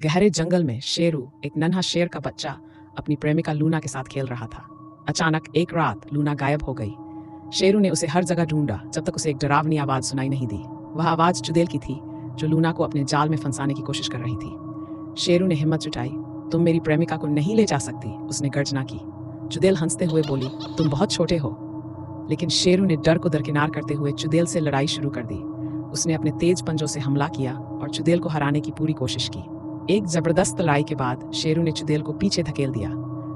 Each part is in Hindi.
गहरे जंगल में शेरू, एक नन्हा शेर का बच्चा, अपनी प्रेमिका लूना के साथ खेल रहा था। अचानक एक रात लूना गायब हो गई। शेरू ने उसे हर जगह ढूंढा जब तक उसे एक डरावनी आवाज सुनाई नहीं दी। वह आवाज चुड़ैल की थी, जो लूना को अपने जाल में फंसाने की कोशिश कर रही थी। शेरू ने हिम्मत जुटाई। तुम मेरी प्रेमिका को नहीं ले जा सकती, उसने गर्जना की। चुड़ैल हंसते हुए बोली, तुम बहुत छोटे हो। लेकिन शेरू ने डर को दरकिनार करते हुए चुड़ैल से लड़ाई शुरू कर दी। उसने अपने तेज पंजों से हमला किया और चुड़ैल को हराने की पूरी कोशिश की। एक जबरदस्त लड़ाई के बाद शेरू ने चुड़ैल को पीछे धकेल दिया।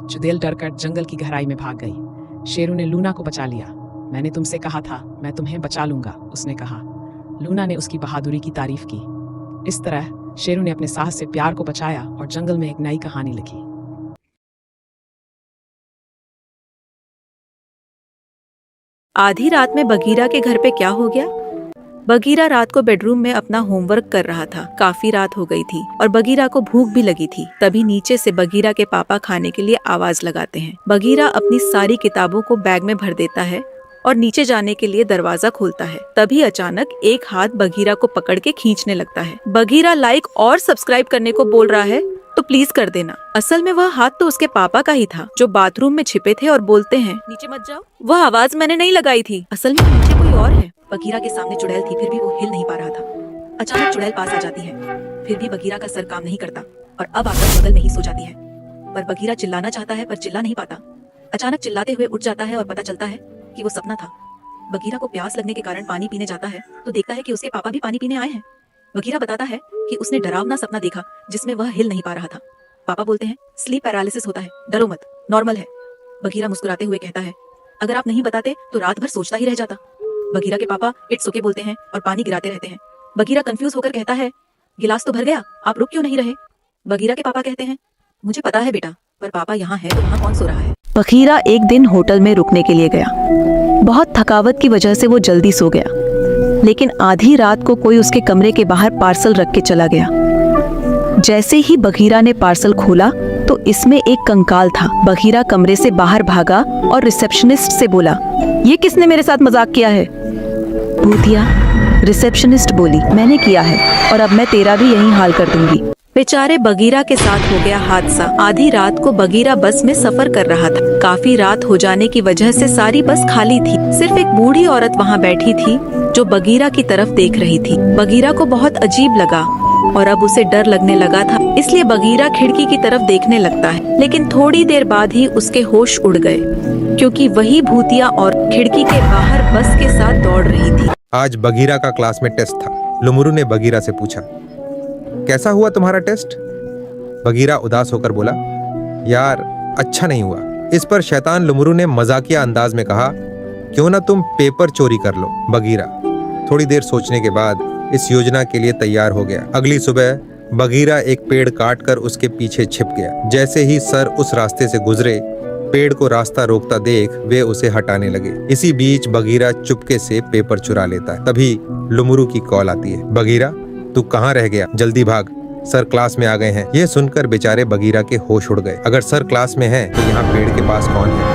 चुड़ैल डरकर जंगल की गहराई में भाग गई। शेरू ने लूना को बचा लिया। मैंने तुमसे कहा था, मैं तुम्हें बचा लूंगा, उसने कहा। लूना ने उसकी बहादुरी की तारीफ की। इस तरह शेरू ने अपने साहस से प्यार को बचाया और जंगल में एक नई कहानी लिखी। आधी रात में बगीरा के घर पे क्या हो गया? बगीरा रात को बेडरूम में अपना होमवर्क कर रहा था। काफी रात हो गई थी और बगीरा को भूख भी लगी थी। तभी नीचे से बगीरा के पापा खाने के लिए आवाज लगाते हैं। बगीरा अपनी सारी किताबों को बैग में भर देता है और नीचे जाने के लिए दरवाजा खोलता है। तभी अचानक एक हाथ बगीरा को पकड़ के खींचने लगता है। बगीरा लाइक और सब्सक्राइब करने को बोल रहा है तो प्लीज कर देना। असल में वह हाथ तो उसके पापा का ही था, जो बाथरूम में छिपे थे और बोलते हैं, नीचे मत जाओ, वह आवाज मैंने नहीं लगाई थी। असल में नीचे कोई और है। बगीरा के सामने चुड़ैल थी, फिर भी वो हिल नहीं पा रहा था। अचानक चुड़ैल पास आ जाती है, फिर भी बगीरा का सर काम नहीं करता और अब आकर बगल में ही सो जाती है। पर बगीरा चिल्लाना चाहता है पर चिल्ला नहीं पाता। अचानक चिल्लाते हुए उठ जाता है और पता चलता है कि वो सपना था। बगीरा को प्यास लगने के कारण पानी पीने जाता है तो देखता है कि उसके पापा भी पानी पीने आए हैं। बगीरा बताता है कि उसने डरावना सपना देखा जिसमें वह हिल नहीं पा रहा था। पापा बोलते हैं, स्लीप पैरालिसिस होता है, डरो मत, नॉर्मल है। बगीरा मुस्कुराते हुए कहता है, अगर आप नहीं बताते तो रात भर सोचता ही रह जाता। बगीरा के पापा इट्स ओके बोलते हैं और पानी गिराते रहते हैं। बगीरा कंफ्यूज होकर कहता है, गिलास तो भर गया, आप रुक क्यों नहीं रहे? बगीरा के पापा कहते हैं, मुझे पता है बेटा, पर पापा यहाँ है तो वहाँ कौन सो रहा है? बगीरा एक दिन होटल में रुकने के लिए गया। बहुत थकावट की वजह से वो जल्दी सो गया, लेकिन आधी रात को कोई उसके कमरे के बाहर पार्सल रख के चला गया। जैसे ही बगीरा ने पार्सल खोला तो इसमें एक कंकाल था। बगीरा कमरे से बाहर भागा और रिसेप्शनिस्ट से बोला, ये किसने मेरे साथ मजाक किया है? भूतिया, रिसेप्शनिस्ट बोली, मैंने किया है और अब मैं तेरा भी यही हाल कर दूंगी। बेचारे बगीरा के साथ हो गया हादसा। आधी रात को बगीरा बस में सफर कर रहा था। काफी रात हो जाने की वजह से सारी बस खाली थी। सिर्फ एक बूढ़ी औरत वहाँ बैठी थी जो बगीरा की तरफ देख रही थी। बगीरा को बहुत अजीब लगा और अब उसे डर लगने लगा था, इसलिए बगीरा खिड़की की तरफ देखने लगता है। लेकिन थोड़ी देर बाद ही उसके होश उड़ गए, क्योंकि वही भूतिया और खिड़की के बाहर बस के साथ दौड़ रही थी। आज बगीरा का क्लास में टेस्ट था। लुमुरू ने बगीरा से पूछा, कैसा हुआ तुम्हारा टेस्ट? बगीरा उदास होकर बोला, यार अच्छा नहीं हुआ। इस पर शैतान लुमुरू ने मजाकिया अंदाज में कहा, क्यों ना तुम पेपर चोरी कर लो। बगीरा थोड़ी देर सोचने के बाद इस योजना के लिए तैयार हो गया। अगली सुबह बगीरा एक पेड़ काट कर उसके पीछे छिप गया। जैसे ही सर उस रास्ते से गुजरे, पेड़ को रास्ता रोकता देख वे उसे हटाने लगे। इसी बीच बगीरा चुपके से पेपर चुरा लेता है। तभी लुमुरू की कॉल आती है, बगीरा तू कहाँ रह गया? जल्दी भाग, सर क्लास में आ गए हैं। यह सुनकर बेचारे बगीरा के होश उड़ गए। अगर सर क्लास में हैं तो यहाँ पेड़ के पास कौन है?